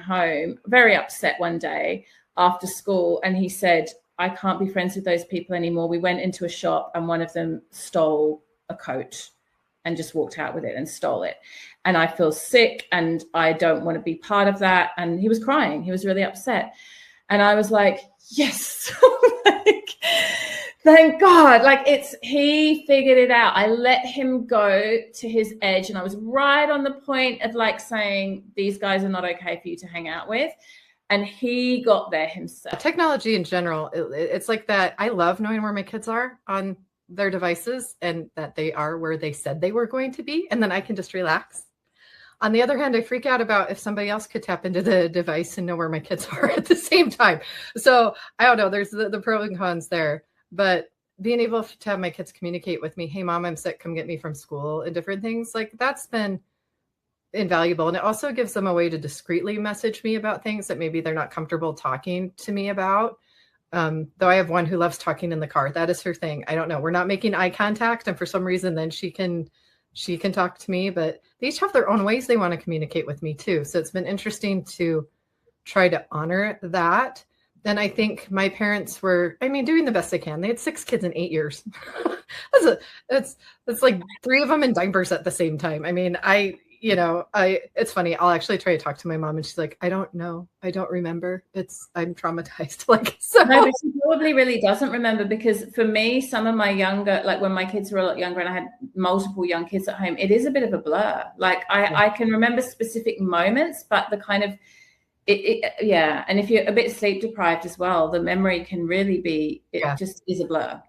home very upset one day after school, and he said, I can't be friends with those people anymore. We went into a shop and one of them stole a coat and just walked out with it and stole it. And I feel sick and I don't want to be part of that. And he was crying. He was really upset. And I was like, yes, like, thank God. Like he figured it out. I let him go to his edge. And I was right on the point of like saying, these guys are not okay for you to hang out with. And he got there himself. Technology in general, it's like that. I love knowing where my kids are on their devices and that they are where they said they were going to be. And then I can just relax. On the other hand, I freak out about if somebody else could tap into the device and know where my kids are at the same time. So I don't know, there's the pros and cons there, but being able to have my kids communicate with me, hey mom, I'm sick, come get me from school, and different things, like that's been invaluable. And it also gives them a way to discreetly message me about things that maybe they're not comfortable talking to me about. Though I have one who loves talking in the car. That is her thing. I don't know. We're not making eye contact. And for some reason, then she can talk to me, but they each have their own ways they want to communicate with me too. So it's been interesting to try to honor that. And I think my parents were, doing the best they can. They had 6 kids in 8 years. It's like 3 of them in diapers at the same time. It's funny. I'll actually try to talk to my mom and she's like, I don't know. I don't remember. I'm traumatized. No, but she probably really doesn't remember, because for me, some of my younger, like when my kids were a lot younger and I had multiple young kids at home, it is a bit of a blur. Like I can remember specific moments, but the kind of, yeah. And if you're a bit sleep deprived as well, the memory can really be, just is a blur.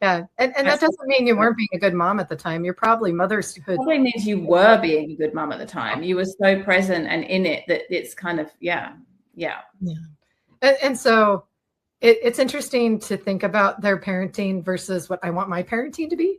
Yeah. And that doesn't mean you weren't being a good mom at the time. You're probably motherhood. Probably means you were being a good mom at the time. You were so present and in it that it's kind of, yeah. And so it's interesting to think about their parenting versus what I want my parenting to be,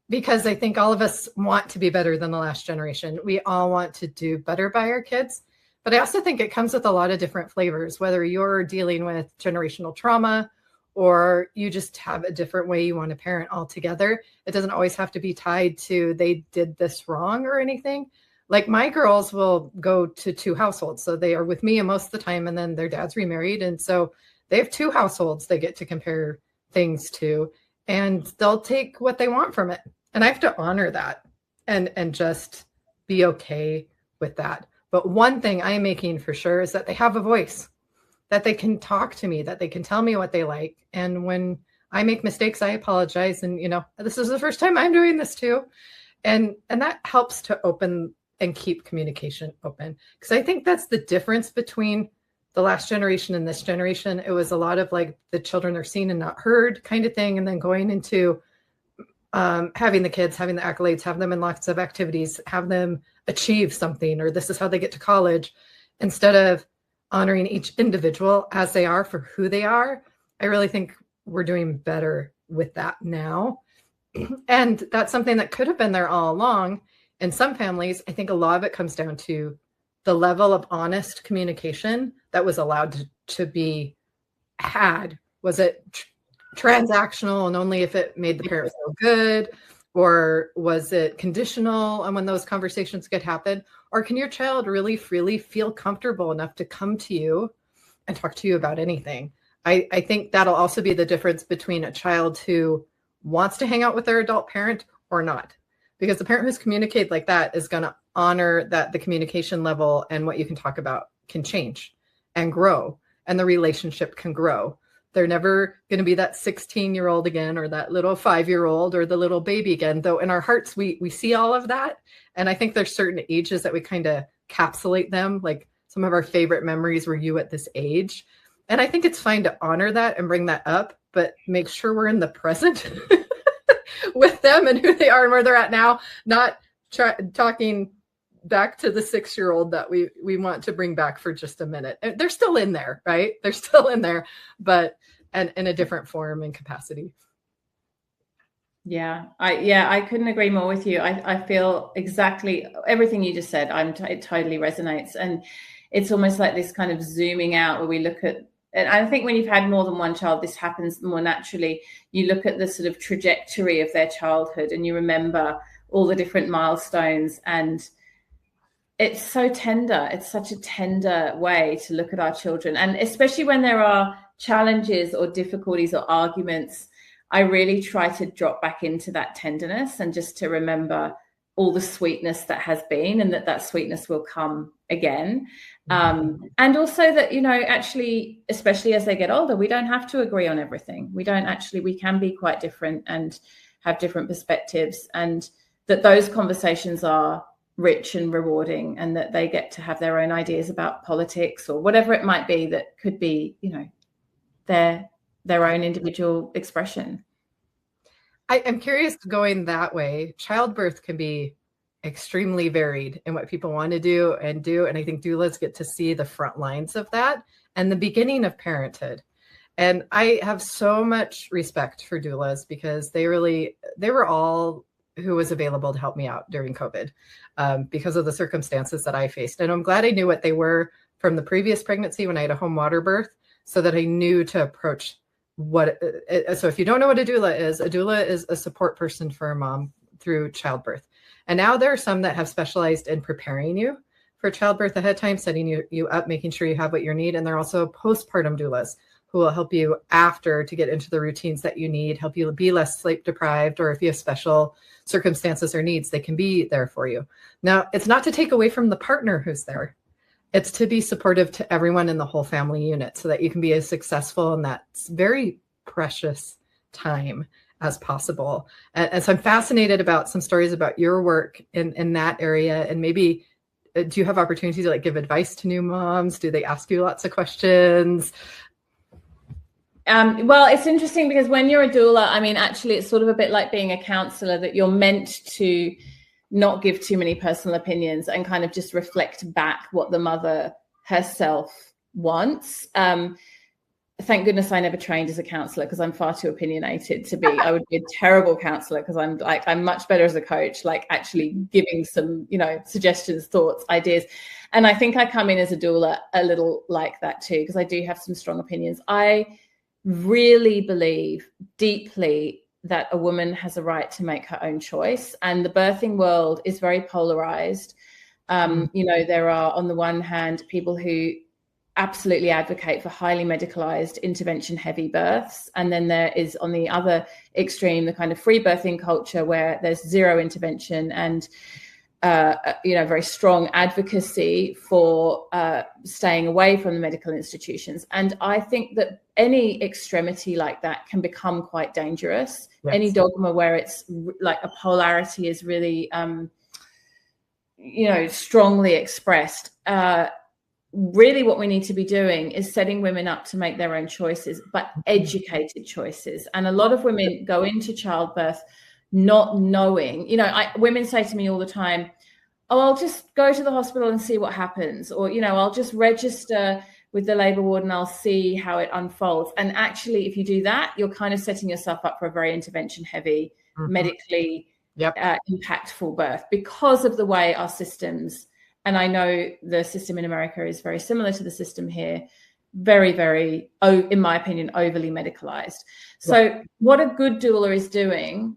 because I think all of us want to be better than the last generation. We all want to do better by our kids. But I also think it comes with a lot of different flavors, whether you're dealing with generational trauma or you just have a different way you want to parent altogether. It doesn't always have to be tied to they did this wrong or anything. Like my girls will go to 2 households. So they are with me most of the time, and then their dad's remarried. And so they have 2 households they get to compare things to, and they'll take what they want from it. And I have to honor that and just be okay with that. But one thing I'm making for sure is that they have a voice, that they can talk to me, that they can tell me what they like. And when I make mistakes, I apologize. And, this is the first time I'm doing this too. And that helps to open and keep communication open. Because I think that's the difference between the last generation and this generation. It was a lot of like the children are seen and not heard kind of thing. And then going into having the kids, having the accolades, have them in lots of activities, have them achieve something, or this is how they get to college, instead of honoring each individual as they are for who they are. I really think we're doing better with that now. And that's something that could have been there all along. In some families, I think a lot of it comes down to the level of honest communication that was allowed to be had. Was it transactional and only if it made the parent feel good? Or was it conditional on when those conversations could happen? Or can your child really freely feel comfortable enough to come to you and talk to you about anything? I think that'll also be the difference between a child who wants to hang out with their adult parent or not. Because the parent who's communicated like that is going to honor that the communication level and what you can talk about can change and grow, and the relationship can grow. They're never going to be that 16-year-old again, or that little 5-year-old, or the little baby again, though in our hearts, we see all of that. And I think there's certain ages that we kind of capsulate them. Like some of our favorite memories were you at this age. And I think it's fine to honor that and bring that up, but make sure we're in the present with them and who they are and where they're at now, not talking back to the 6-year-old that we want to bring back for just a minute. They're still in there, right? They're still in there, but and in a different form and capacity. Yeah, I couldn't agree more with you. I feel exactly everything you just said. It totally resonates, and it's almost like this kind of zooming out where we look at. And I think when you've had more than one child, this happens more naturally. You look at the sort of trajectory of their childhood and you remember all the different milestones, and it's so tender. It's such a tender way to look at our children. And especially when there are challenges or difficulties or arguments, I really try to drop back into that tenderness and just to remember all the sweetness that has been, and that sweetness will come again. And also that, you know, actually, especially as they get older, we don't have to agree on everything. We can be quite different and have different perspectives, and that those conversations are rich and rewarding, and that they get to have their own ideas about politics or whatever it might be that could be, you know, their own individual expression. I'm curious, going that way, childbirth can be extremely varied in what people want to do. And I think doulas get to see the front lines of that and the beginning of parenthood. And I have so much respect for doulas, because they were all who was available to help me out during COVID, because of the circumstances that I faced. And I'm glad I knew what they were from the previous pregnancy when I had a home water birth, so that I knew to approach so if you don't know what a doula is a support person for a mom through childbirth. And now there are some that have specialized in preparing you for childbirth ahead of time, setting you up, making sure you have what you need. And there are also postpartum doulas who will help you after to get into the routines that you need, help you be less sleep deprived, or if you have special circumstances or needs, they can be there for you. Now, it's not to take away from the partner who's there. It's to be supportive to everyone in the whole family unit, so that you can be as successful in that very precious time as possible. And so I'm fascinated about some stories about your work in that area. And maybe, do you have opportunity to like give advice to new moms? Do they ask you lots of questions? Well, it's interesting because when you're a doula, I mean, actually, it's sort of a bit like being a counselor, that you're meant to not give too many personal opinions and kind of just reflect back what the mother herself wants. Thank goodness I never trained as a counselor, because I'm far too opinionated to be. I would be a terrible counselor, because I'm much better as a coach, like actually giving some, you know, suggestions, thoughts, ideas. And I think I come in as a doula a little like that too, because I do have some strong opinions. I really believe deeply that a woman has a right to make her own choice. And the birthing world is very polarized. You know, there are, on the one hand, people who absolutely advocate for highly medicalized, intervention heavy births. And then there is, on the other extreme, the kind of free birthing culture where there's zero intervention and, you know, very strong advocacy for staying away from the medical institutions. And I think that any extremity like that can become quite dangerous. Yes. Any dogma where it's like a polarity is really, you know, strongly expressed. Really what we need to be doing is setting women up to make their own choices, but educated choices. And a lot of women go into childbirth not knowing, you know, women say to me all the time, oh, I'll just go to the hospital and see what happens. Or, you know, I'll just register with the labor ward and I'll see how it unfolds. And actually, if you do that, you're kind of setting yourself up for a very intervention heavy, medically impactful birth, because of the way our systems, and I know the system in America is very similar to the system here, very, very, in my opinion, overly medicalized. So what a good doula is doing,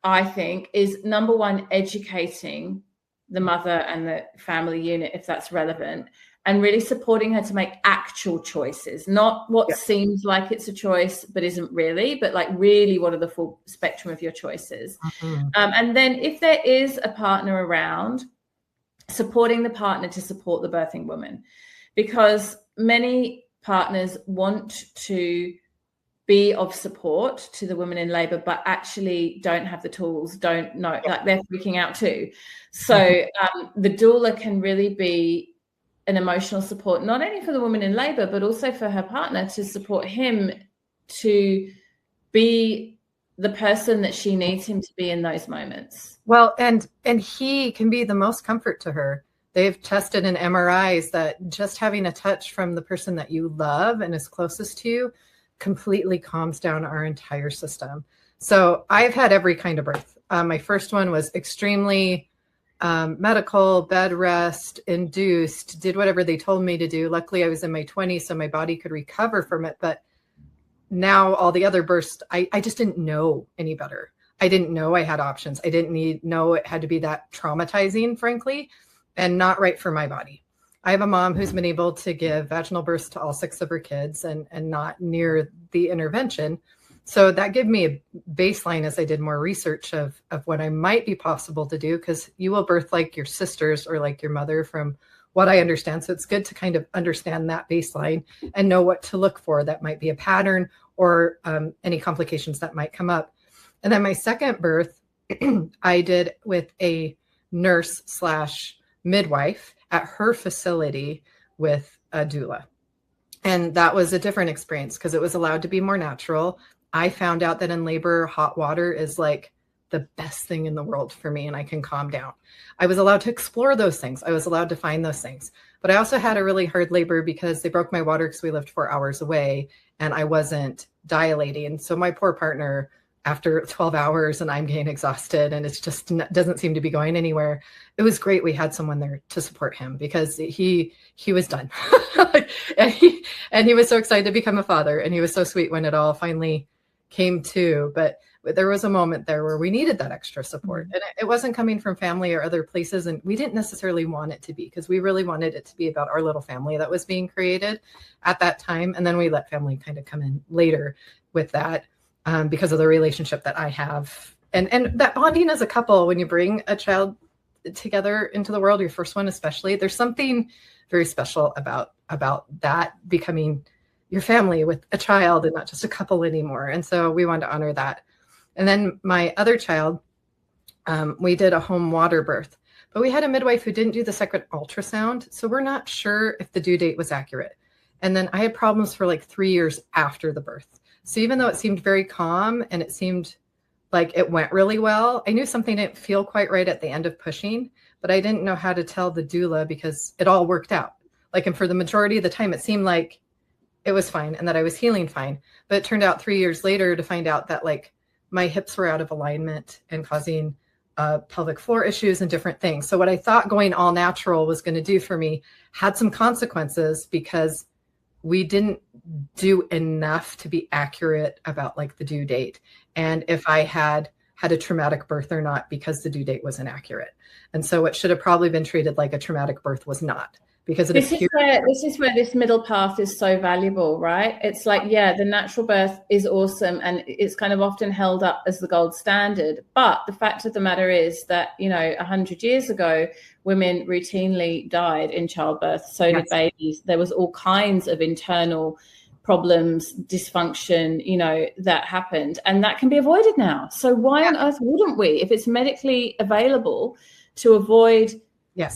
I think, is number one, educating the mother and the family unit, if that's relevant, and really supporting her to make actual choices, not what seems like it's a choice but isn't really, but like really what are the full spectrum of your choices. And then if there is a partner around, supporting the partner to support the birthing woman, because many partners want to be of support to the women in labor, but actually don't have the tools, don't know, like they're freaking out too. So the doula can really be an emotional support, not only for the woman in labor, but also for her partner, to support him to be the person that she needs him to be in those moments. Well, and he can be the most comfort to her. They've tested in MRIs that just having a touch from the person that you love and is closest to you completely calms down our entire system. So I've had every kind of birth. My first one was extremely medical, bed rest, induced, did whatever they told me to do. Luckily, I was in my 20s, so my body could recover from it. But now all the other births, I just didn't know any better. I didn't know I had options. I didn't know it had to be that traumatizing, frankly. and not right for my body. I have a mom who's been able to give vaginal births to all 6 of her kids and not near the intervention. So that gave me a baseline as I did more research of what I might be possible to do, because you will birth like your sisters or like your mother from what I understand. So it's good to kind of understand that baseline and know what to look for. That might be a pattern or any complications that might come up. And then my second birth, I did with a nurse / midwife at her facility with a doula. And that was a different experience because it was allowed to be more natural. I found out that in labor, hot water is like the best thing in the world for me, and I can calm down. I was allowed to explore those things. I was allowed to find those things. But I also had a really hard labor because they broke my water because we lived 4 hours away and I wasn't dilating. And so my poor partner, after 12 hours and I'm getting exhausted and it's just doesn't seem to be going anywhere. It was great. We had someone there to support him because he was done. and he was so excited to become a father, and he was so sweet when it all finally came to. But there was a moment there where we needed that extra support, and it wasn't coming from family or other places. And we didn't necessarily want it to be, because we really wanted it to be about our little family that was being created at that time. And then we let family kind of come in later with that. Because of the relationship that I have and that bonding as a couple, when you bring a child together into the world, your first one especially, there's something very special about that becoming your family with a child and not just a couple anymore. And so we wanted to honor that. And then my other child, we did a home water birth, but we had a midwife who didn't do the second ultrasound. So we're not sure if the due date was accurate. And then I had problems for like 3 years after the birth. So even though it seemed very calm and it seemed like it went really well, I knew something didn't feel quite right at the end of pushing, but I didn't know how to tell the doula because it all worked out. Like, and for the majority of the time, it seemed like it was fine and that I was healing fine. But it turned out 3 years later to find out that like my hips were out of alignment and causing pelvic floor issues and different things. So what I thought going all natural was going to do for me had some consequences because we didn't do enough to be accurate about like the due date. And if I had a traumatic birth or not, because the due date was inaccurate. And so what should have probably been treated like a traumatic birth was not, because this is where this middle path is so valuable, right? It's like, yeah, the natural birth is awesome and it's kind of often held up as the gold standard. But the fact of the matter is that, 100 years ago, women routinely died in childbirth. So did babies. There was all kinds of internal problems, dysfunction, that happened, and that can be avoided now. So why on earth wouldn't we, if it's medically available to avoid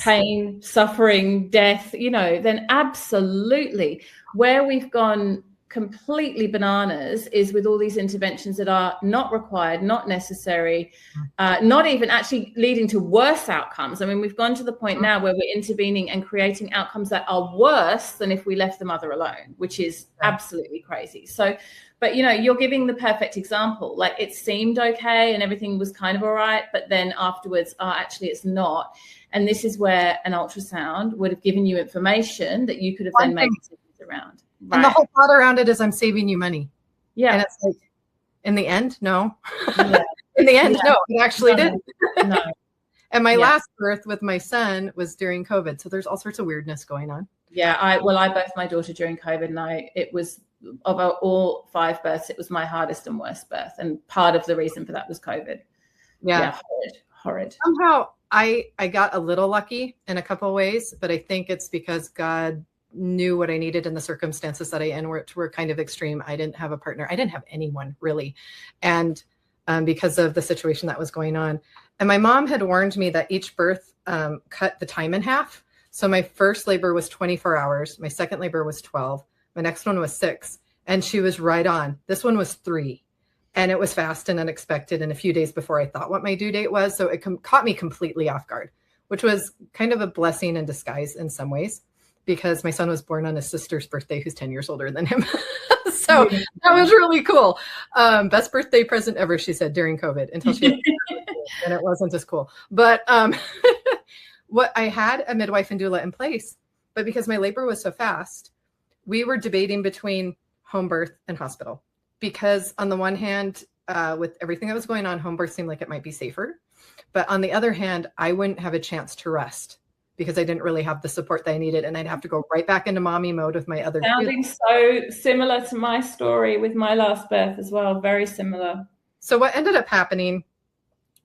pain, suffering, death, then absolutely. Where we've gone completely bananas is with all these interventions that are not required, not necessary, not even actually leading to worse outcomes. I mean, we've gone to the point now where we're intervening and creating outcomes that are worse than if we left the mother alone, which is absolutely crazy. So, but you're giving the perfect example. Like, it seemed okay and everything was kind of all right, but then afterwards, actually it's not. And this is where an ultrasound would have given you information that you could have then made decisions around. Right. And the whole thought around it is I'm saving you money. Yeah. And it's like, in the end, no. Yeah. In the end, no, it actually didn't. No. And my last birth with my son was during COVID. So there's all sorts of weirdness going on. Yeah. I birthed my daughter during COVID, and it was, of all 5 births, it was my hardest and worst birth. And part of the reason for that was COVID. Yeah. Horrid. Somehow I got a little lucky in a couple of ways, but I think it's because God knew what I needed in the circumstances that I in, which were kind of extreme. I didn't have a partner. I didn't have anyone really. And because of the situation that was going on. And my mom had warned me that each birth cut the time in half. So my first labor was 24 hours. My second labor was 12. My next one was 6. And she was right on. This one was 3. And it was fast and unexpected and a few days before I thought what my due date was. So it caught me completely off guard, which was kind of a blessing in disguise in some ways, because my son was born on his sister's birthday, who's 10 years older than him. So that was really cool. Best birthday present ever, she said, during COVID, until she and it wasn't as cool. But what I had a midwife and doula in place, but because my labor was so fast, we were debating between home birth and hospital. Because on the one hand, with everything that was going on, home birth seemed like it might be safer. But on the other hand, I wouldn't have a chance to rest because I didn't really have the support that I needed. And I'd have to go right back into mommy mode with my other two. Sounding so similar to my story with my last birth as well. Very similar. So what ended up happening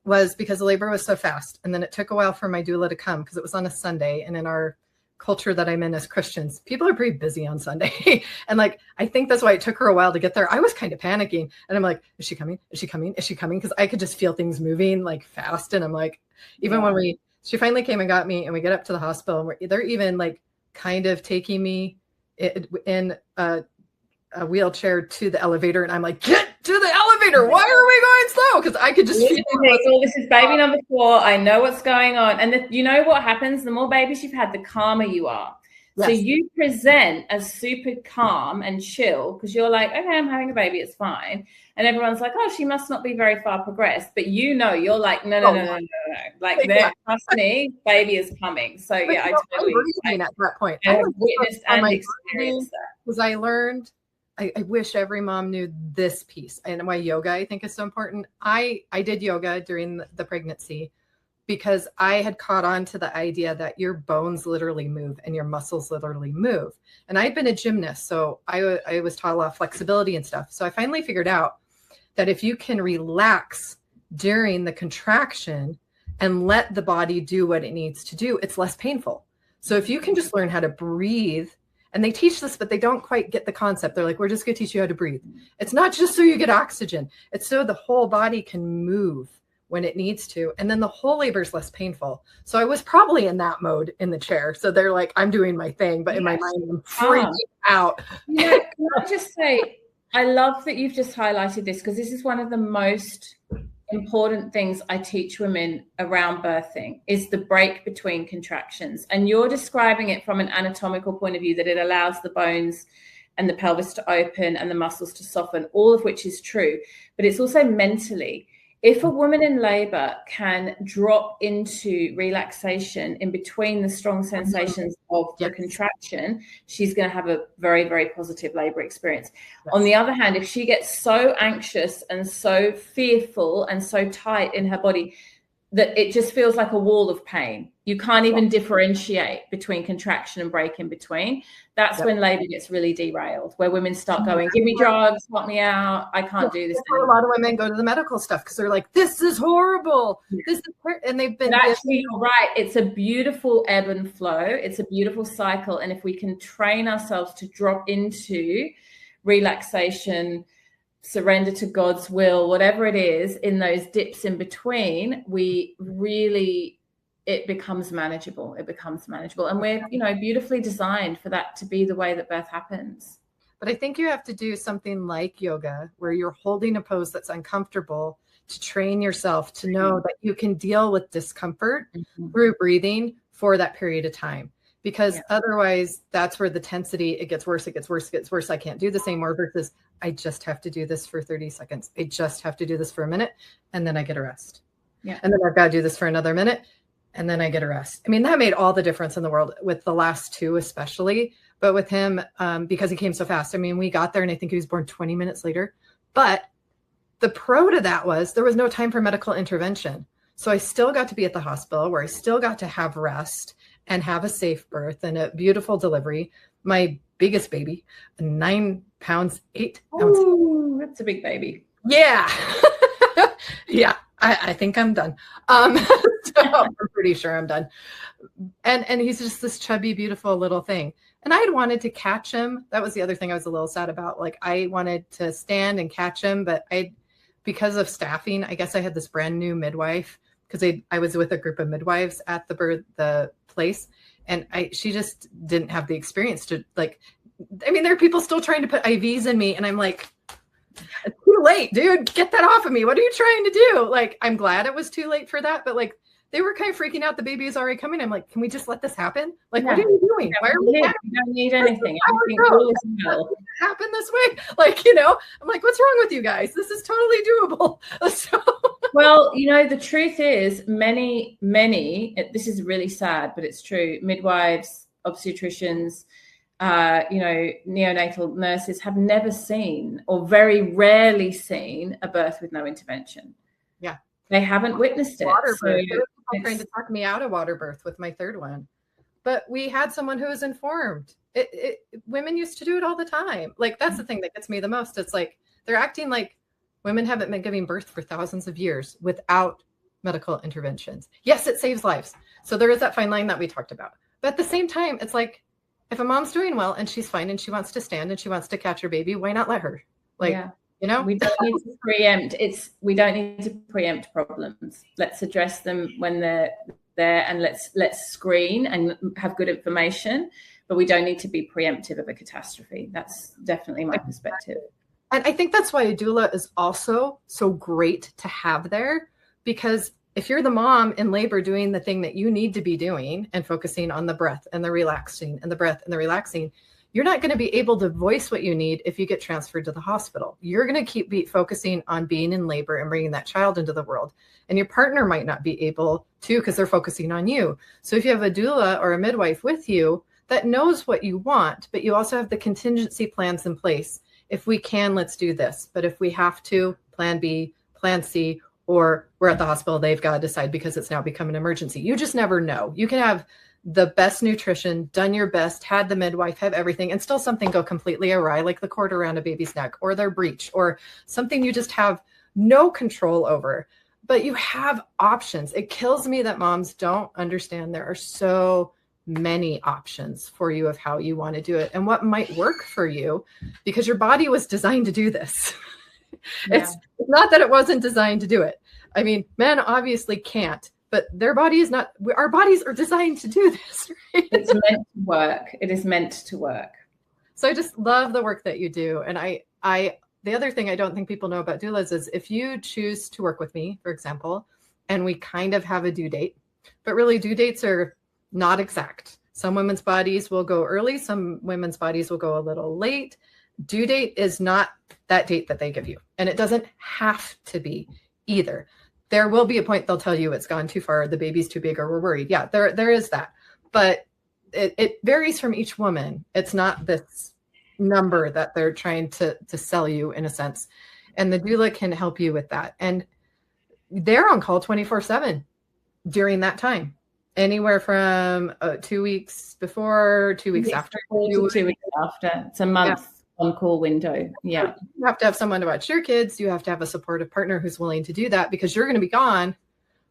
was, because the labor was so fast, and then it took a while for my doula to come because it was on a Sunday. And in our culture that I'm in as Christians, people are pretty busy on Sunday. And like, I think that's why it took her a while to get there. I was kind of panicking, and I'm like, is she coming? Is she coming? Is she coming? Because I could just feel things moving like fast. And I'm like, even when she finally came and got me, and we get up to the hospital, and they're even like kind of taking me in a wheelchair to the elevator. And I'm like, get to the elevator. Why are we going slow? Because I could just feel this is baby number 4. I know what's going on. And you know what happens? The more babies you've had, the calmer you are. Yes. So you present as super calm and chill because you're like, okay, I'm having a baby. It's fine. And everyone's like, oh, she must not be very far progressed. But you're like, no. Like, trust me, baby is coming. So but yeah, I totally at that point. I witnessed and experienced that. Because I learned, I wish every mom knew this piece, and why yoga I think is so important. I did yoga during the pregnancy because I had caught on to the idea that your bones literally move and your muscles literally move. And I'd been a gymnast, so I was taught a lot of flexibility and stuff. So I finally figured out that if you can relax during the contraction and let the body do what it needs to do, it's less painful. So if you can just learn how to breathe, and they teach this, but they don't quite get the concept. They're like, we're just going to teach you how to breathe. It's not just so you get oxygen. It's so the whole body can move when it needs to. And then the whole labor is less painful. So I was probably in that mode in the chair. So they're like, I'm doing my thing, but in my mind, I'm freaking out. Yeah, can I just say, I love that you've just highlighted this, because this is one of the most important things I teach women around birthing, is the break between contractions. And you're describing it from an anatomical point of view, that it allows the bones and the pelvis to open and the muscles to soften, all of which is true. But it's also mentally. If a woman in labor can drop into relaxation in between the strong sensations of the contraction, she's going to have a very, very positive labor experience. Yes. On the other hand, if she gets so anxious and so fearful and so tight in her body that it just feels like a wall of pain, you can't even differentiate between contraction and break in between. That's when labor gets really derailed, where women start going, give me drugs, help me out. I can't do this anymore. A lot of women go to the medical stuff because they're like, this is horrible. This is, and they've been. But actually, you're right. It's a beautiful ebb and flow. It's a beautiful cycle. And if we can train ourselves to drop into relaxation, surrender to God's will, whatever it is, in those dips in between, it becomes manageable. And we're, beautifully designed for that to be the way that birth happens. But I think you have to do something like yoga, where you're holding a pose that's uncomfortable, to train yourself to know that you can deal with discomfort through breathing for that period of time. Because otherwise, that's where the tensity, it gets worse. I can't do this anymore, versus I just have to do this for 30 seconds. I just have to do this for a minute, and then I get a rest. Yeah. And then I've got to do this for another minute, and then I get a rest. I mean, that made all the difference in the world with the last two, especially, but with him, because he came so fast. I mean, we got there and I think he was born 20 minutes later, but the pro to that was there was no time for medical intervention. So I still got to be at the hospital, where I still got to have rest and have a safe birth and a beautiful delivery. My biggest baby, 9 pounds, 8 ounces. Ooh, that's a big baby. Yeah. Yeah. I think I'm done. So I'm pretty sure I'm done. And he's just this chubby, beautiful little thing. And I had wanted to catch him. That was the other thing I was a little sad about. Like, I wanted to stand and catch him, but because of staffing, I guess I had this brand new midwife, because I was with a group of midwives at the place, and she just didn't have the experience to, like, I mean, there are people still trying to put IVs in me, and I'm like, it's too late, dude. Get that off of me. What are you trying to do? Like, I'm glad it was too late for that, but like, they were kind of freaking out. The baby is already coming. I'm like, can we just let this happen? Like, what are you doing? Why are we? You don't need anything. Happen this way? Like, I'm like, what's wrong with you guys? This is totally doable. So. Well, the truth is, many, this is really sad, but it's true. Midwives, obstetricians, neonatal nurses have never seen, or very rarely seen, a birth with no intervention. Yeah. They haven't witnessed it. Water birth. They were trying to talk me out of water birth with my third one. but we had someone who was informed. Women used to do it all the time. Like, that's the thing that gets me the most. It's like, they're acting like women haven't been giving birth for thousands of years without medical interventions. Yes, it saves lives. So there is that fine line that we talked about. But at the same time, it's like, if a mom's doing well and she's fine and she wants to stand and she wants to catch her baby, why not let her? Like, you know, we don't need to preempt. We don't need to preempt problems. Let's address them when they're there, and let's screen and have good information. But we don't need to be preemptive of a catastrophe. That's definitely my perspective. And I think that's why a doula is also so great to have there, because if you're the mom in labor doing the thing that you need to be doing and focusing on the breath and the relaxing and the breath and the relaxing, you're not going to be able to voice what you need if you get transferred to the hospital. You're going to keep focusing on being in labor and bringing that child into the world. And your partner might not be able to, because they're focusing on you. So if you have a doula or a midwife with you that knows what you want, but you also have the contingency plans in place. If we can, let's do this. But if we have to, plan B, plan C, or we're at the hospital, they've got to decide because it's now become an emergency. You just never know. You can have the best nutrition, done your best, had the midwife, have everything, and still something go completely awry, like the cord around a baby's neck or their breech or something you just have no control over. But you have options. It kills me that moms don't understand there are so many options for you of how you want to do it and what might work for you, because your body was designed to do this. It's not that it wasn't designed to do it. I mean, men obviously can't, but their body is not. Our bodies are designed to do this. Right? It's meant to work. It is meant to work. So I just love the work that you do. And the other thing I don't think people know about doulas is if you choose to work with me, for example, and we kind of have a due date, but really due dates are not exact. Some women's bodies will go early. Some women's bodies will go a little late. Due date is not that date that they give you. And it doesn't have to be either. There will be a point they'll tell you it's gone too far, the baby's too big, or we're worried. Yeah, there is that. But it varies from each woman. It's not this number that they're trying to sell you in a sense. And the doula can help you with that. And they're on call 24/7 during that time. Anywhere from 2 weeks before, 2 weeks after. 2 weeks after. It's a month. Yeah. On-call window. Yeah. You have to have someone to watch your kids. You have to have a supportive partner who's willing to do that, because you're going to be gone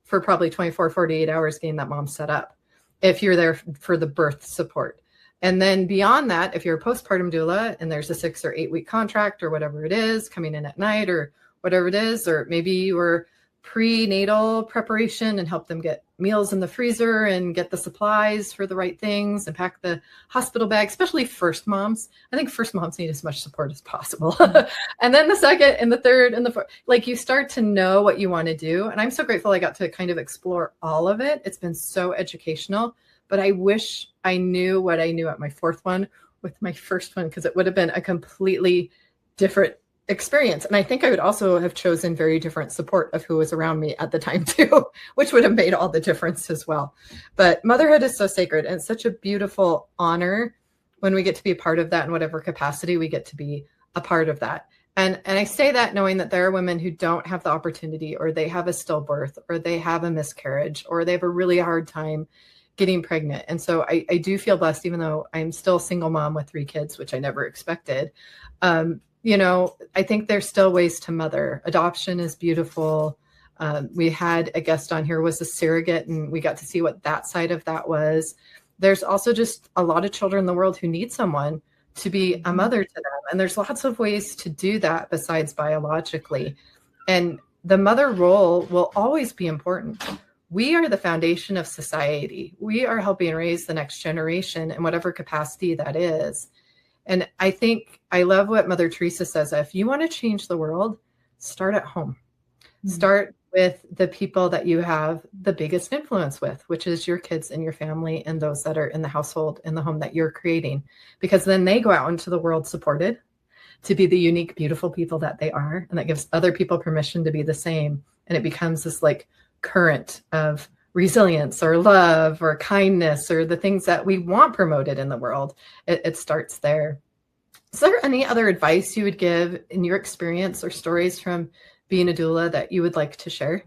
for probably 24, 48 hours getting that mom set up if you're there for the birth support. And then beyond that, if you're a postpartum doula and there's a 6 or 8 week contract or whatever it is, coming in at night or whatever it is, or maybe you were prenatal preparation and help them get meals in the freezer and get the supplies for the right things and pack the hospital bag, especially first moms. I think first moms need as much support as possible. And then the second and the third and the fourth, like, you start to know what you want to do. And I'm so grateful I got to kind of explore all of it. It's been so educational, but I wish I knew what I knew at my fourth one with my first one, because it would have been a completely different experience. And I think I would also have chosen very different support of who was around me at the time too, which would have made all the difference as well. But motherhood is so sacred, and it's such a beautiful honor when we get to be a part of that in whatever capacity we get to be a part of that. And I say that knowing that there are women who don't have the opportunity, or they have a stillbirth, or they have a miscarriage, or they have a really hard time getting pregnant. And so I do feel blessed, even though I'm still a single mom with 3 kids, which I never expected. You know, I think there's still ways to mother. Adoption is beautiful. We had a guest on here was a surrogate, and we got to see what that side of that was. There's also just a lot of children in the world who need someone to be a mother to them. And there's lots of ways to do that besides biologically. And the mother role will always be important. We are the foundation of society. We are helping raise the next generation in whatever capacity that is. And I think I love what Mother Teresa says. If you want to change the world, start at home. Mm-hmm. Start with the people that you have the biggest influence with, which is your kids and your family and those that are in the household, in the home that you're creating, because then they go out into the world supported to be the unique, beautiful people that they are. And that gives other people permission to be the same. And it becomes this like current of resilience or love or kindness or the things that we want promoted in the world. It starts there. Is there any other advice you would give in your experience or stories from being a doula that you would like to share?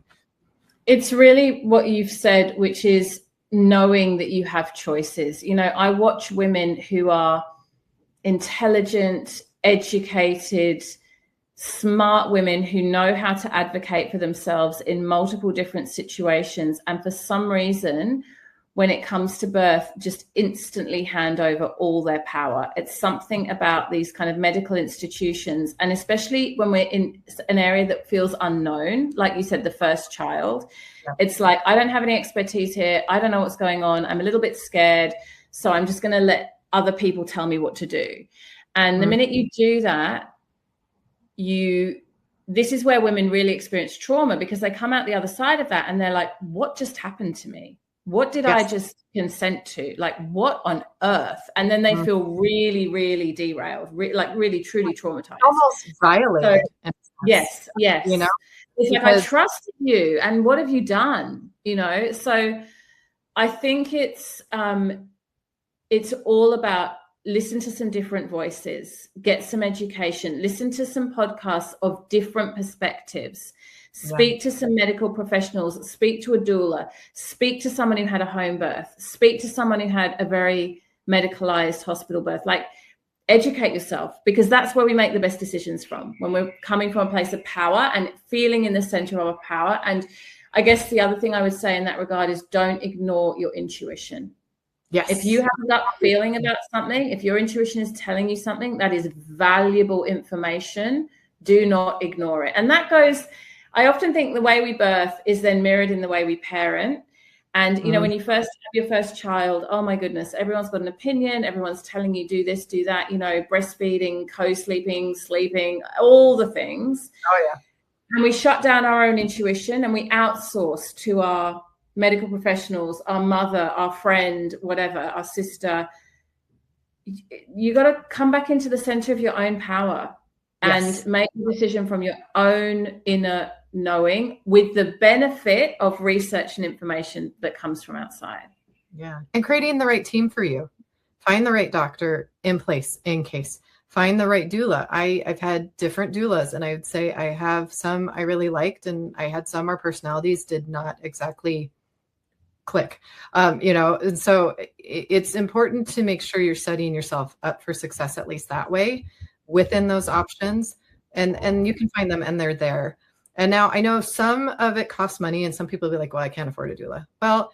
It's really what you've said, which is knowing that you have choices. You know, I watch women who are intelligent, educated, smart women who know how to advocate for themselves in multiple different situations. And for some reason, when it comes to birth, just instantly hand over all their power. It's something about these kind of medical institutions, and especially when we're in an area that feels unknown, like you said, the first child. Yeah. It's like, I don't have any expertise here. I don't know what's going on. I'm a little bit scared. So I'm just going to let other people tell me what to do. And the minute you do that, this is where women really experience trauma, because they come out the other side of that and they're like, what just happened to me? What did I just consent to? Like, what on earth? And then they feel really, really derailed, like really, truly traumatized. Almost violated. So, yes. You know? It's like, I trusted you, and what have you done? You know? So I think it's all about listen to some different voices, get some education, listen to some podcasts of different perspectives. Speak to some medical professionals, speak to a doula, speak to someone who had a home birth, speak to someone who had a very medicalized hospital birth. Like, educate yourself, because that's where we make the best decisions from, when we're coming from a place of power and feeling in the center of our power. And I guess the other thing I would say in that regard is, don't ignore your intuition. Yes. If you have a gut feeling about something, if your intuition is telling you something, that is valuable information. Do not ignore it. And that goes... I often think the way we birth is then mirrored in the way we parent. And, you know, when you first have your first child, oh my goodness, everyone's got an opinion. Everyone's telling you do this, do that, you know, breastfeeding, co-sleeping, sleeping, all the things. Oh, yeah. And we shut down our own intuition and we outsource to our medical professionals, our mother, our friend, whatever, our sister. You got to come back into the center of your own power and make a decision from your own inner knowing, with the benefit of research and information that comes from outside. Yeah. And creating the right team for you. Find the right doctor in place in case. Find the right doula. I've had different doulas, and I would say I have some I really liked, and I had some our personalities did not exactly click. You know, and so it's important to make sure you're setting yourself up for success, at least that way, within those options. And you can find them, and they're there. And now I know some of it costs money, and some people will be like, well, I can't afford a doula. Well,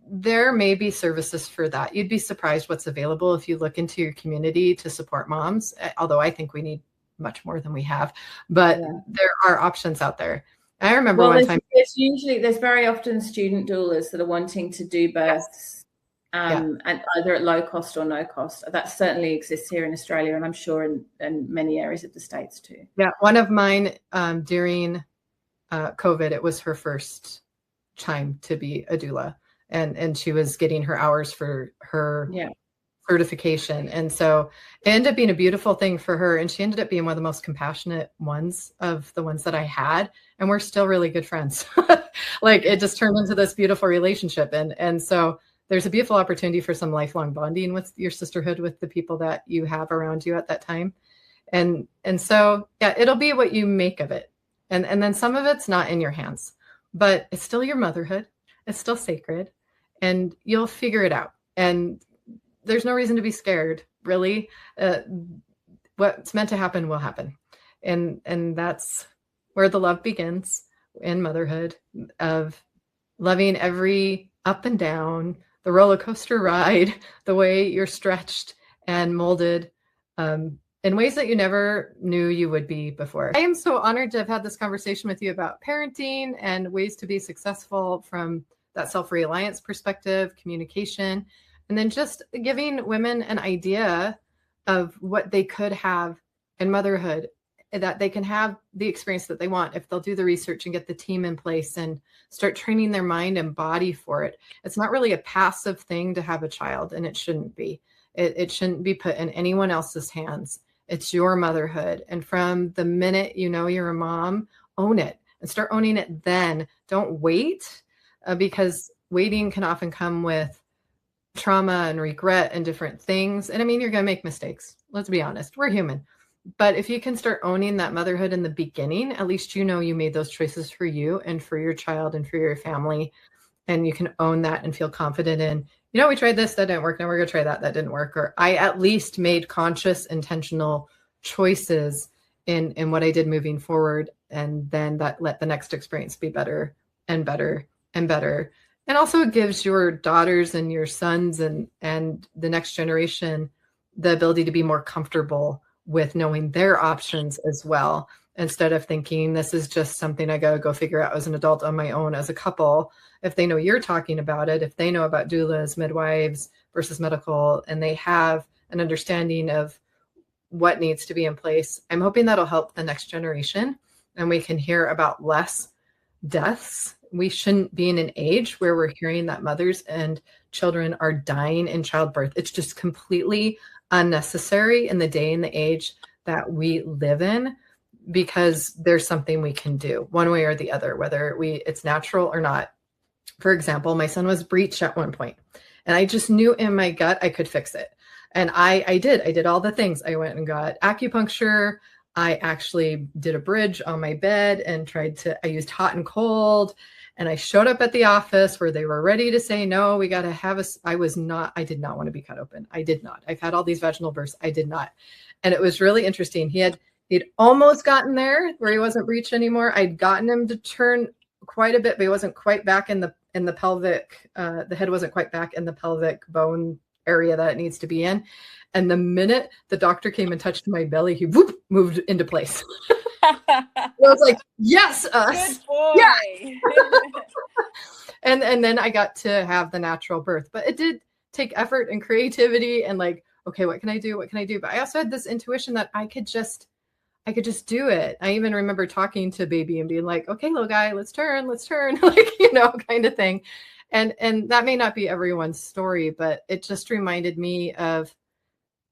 there may be services for that. You'd be surprised what's available if you look into your community to support moms, although I think we need much more than we have, but there are options out there. I remember one time. There's very often student doulas that are wanting to do births and either at low cost or no cost. That certainly exists here in Australia, and I'm sure in many areas of the States too. Yeah, one of mine during COVID, it was her first time to be a doula, and she was getting her hours for her certification. And so it ended up being a beautiful thing for her, and she ended up being one of the most compassionate ones of the ones that I had, and we're still really good friends. Like, it just turned into this beautiful relationship, and so there's a beautiful opportunity for some lifelong bonding with your sisterhood, with the people that you have around you at that time. And so, yeah, it'll be what you make of it. And then some of it's not in your hands, but it's still your motherhood. It's still sacred, and you'll figure it out. And there's no reason to be scared, really. What's meant to happen will happen. And that's where the love begins in motherhood, of loving every up and down, the roller coaster ride, the way you're stretched and molded in ways that you never knew you would be before. I am so honored to have had this conversation with you about parenting and ways to be successful from that self-reliance perspective, communication, and then just giving women an idea of what they could have in motherhood, that they can have the experience that they want if they'll do the research and get the team in place and start training their mind and body for it. It's not really a passive thing to have a child, and it shouldn't be. It shouldn't be put in anyone else's hands. It's your motherhood. And from the minute you know you're a mom, own it and start owning it then. Don't wait, because waiting can often come with trauma and regret and different things. And I mean, you're going to make mistakes. Let's be honest. We're human. But if you can start owning that motherhood in the beginning, at least you know you made those choices for you and for your child and for your family. and you can own that and feel confident in, we tried this, that didn't work. Now we're going to try that didn't work. Or I at least made conscious, intentional choices in what I did moving forward. And then that let the next experience be better and better and better. And also it gives your daughters and your sons and the next generation the ability to be more comfortable with knowing their options as well, instead of thinking this is just something I got to go figure out as an adult on my own as a couple. If they know you're talking about it, if they know about doulas, midwives versus medical, and they have an understanding of what needs to be in place, I'm hoping that'll help the next generation and we can hear about less deaths. We shouldn't be in an age where we're hearing that mothers and children are dying in childbirth. It's just completely unnecessary in the day and the age that we live in, because there's something we can do one way or the other, whether it's natural or not. For example, my son was breached at one point, and I just knew in my gut I could fix it. And I did all the things. I went and got acupuncture. I actually did a bridge on my bed and I used hot and cold. And I showed up at the office where they were ready to say, no, we got to have I did not want to be cut open. I did not. I've had all these vaginal births. I did not. And it was really interesting. He'd almost gotten there where he wasn't breached anymore. I'd gotten him to turn quite a bit, but he wasn't quite back in the pelvic, the head wasn't quite back in the pelvic bone area that it needs to be in. And the minute the doctor came and touched my belly, he moved into place. I was like, yes, us. Good boy. Yeah. and then I got to have the natural birth, but it did take effort and creativity and like, okay, what can I do? What can I do? But I also had this intuition that I could just do it. I even remember talking to baby and being like, okay, little guy, let's turn, like, kind of thing. And that may not be everyone's story, but it just reminded me of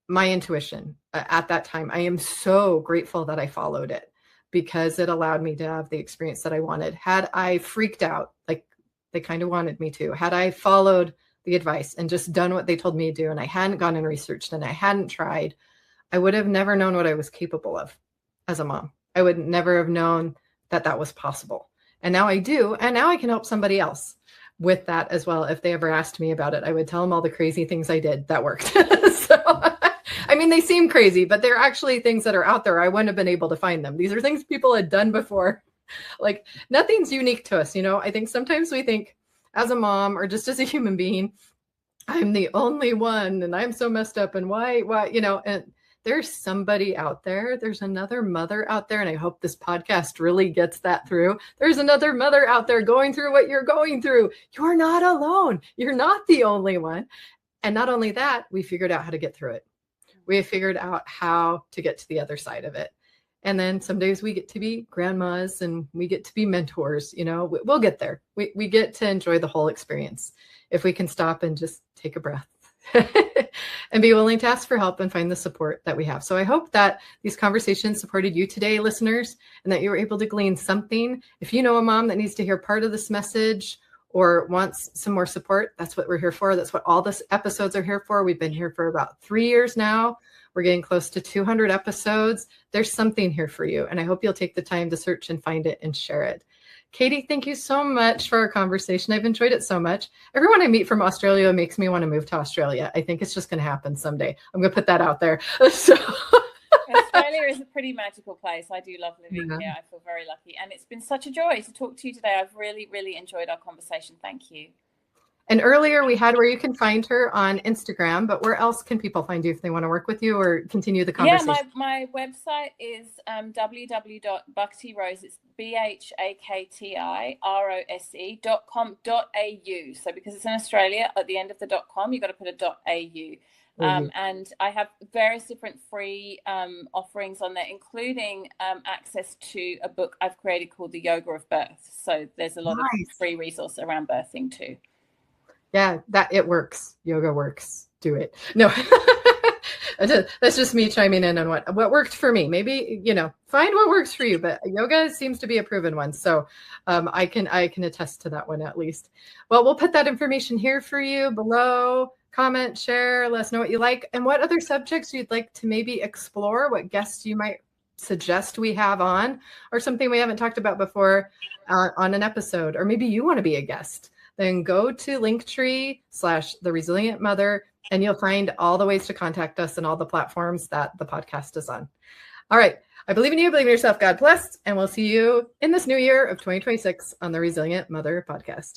my intuition at that time. I am so grateful that I followed it, because it allowed me to have the experience that I wanted. Had I freaked out, like they kind of wanted me to, had I followed the advice and just done what they told me to do, and I hadn't gone and researched and I hadn't tried, I would have never known what I was capable of as a mom. I would never have known that was possible. And now I do. And now I can help somebody else with that as well. If they ever asked me about it, I would tell them all the crazy things I did that worked. So, I mean, they seem crazy, but they're actually things that are out there. I wouldn't have been able to find them. These are things people had done before. Like nothing's unique to us. I think sometimes we think as a mom or just as a human being, I'm the only one and I'm so messed up and why, and there's somebody out there. There's another mother out there. And I hope this podcast really gets that through. There's another mother out there going through what you're going through. You're not alone. You're not the only one. And not only that, we figured out how to get through it. We have figured out how to get to the other side of it. And then some days we get to be grandmas and we get to be mentors. We'll get there. We get to enjoy the whole experience if we can stop and just take a breath. And be willing to ask for help and find the support that we have. So I hope that these conversations supported you today, listeners, and that you were able to glean something. If you know a mom that needs to hear part of this message or wants some more support, that's what we're here for. That's what all these episodes are here for. We've been here for about 3 years now. We're getting close to 200 episodes. There's something here for you. And I hope you'll take the time to search and find it and share it. Katie, thank you so much for our conversation. I've enjoyed it so much. Everyone I meet from Australia makes me want to move to Australia. I think it's just going to happen someday. I'm going to put that out there. So Australia is a pretty magical place. I do love living here. I feel very lucky. And it's been such a joy to talk to you today. I've really, really enjoyed our conversation. Thank you. And earlier we had where you can find her on Instagram, but where else can people find you if they want to work with you or continue the conversation? Yeah, my website is www.bhaktirose, it's BHAKTIROSE.com.au. So because it's in Australia, at the end of the .com, you've got to put a .au. And I have various different free offerings on there, including access to a book I've created called The Yoga of Birth. So there's a lot of free resources around birthing too. Yeah, that it works. Yoga works. Do it. No, that's just me chiming in on what worked for me. Maybe, find what works for you, but yoga seems to be a proven one. So I can attest to that one at least. Well, we'll put that information here for you below. Comment, share, let us know what you like and what other subjects you'd like to maybe explore, what guests you might suggest we have on, or something we haven't talked about before on an episode, or maybe you want to be a guest. then go to Linktree/TheResilientMother, and you'll find all the ways to contact us and all the platforms that the podcast is on. All right. I believe in you, believe in yourself. God bless. And we'll see you in this new year of 2026 on the Resilient Mother podcast.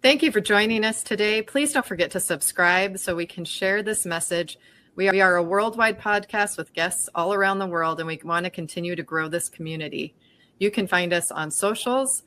Thank you for joining us today. Please don't forget to subscribe so we can share this message. We are a worldwide podcast with guests all around the world, and we want to continue to grow this community. You can find us on socials.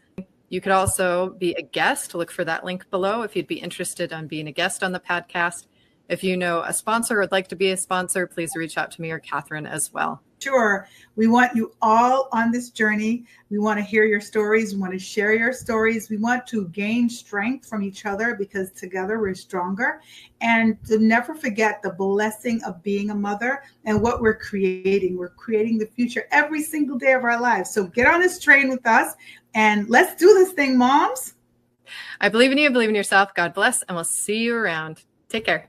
You could also be a guest. Look for that link below if you'd be interested in being a guest on the podcast. If you know a sponsor or would like to be a sponsor, please reach out to me or Catherine as well. Sure. We want you all on this journey. We want to hear your stories. We want to share your stories. We want to gain strength from each other because together we're stronger. And to never forget the blessing of being a mother and what we're creating. We're creating the future every single day of our lives. So get on this train with us and let's do this thing, moms. I believe in you. Believe in yourself. God bless. And we'll see you around. Take care.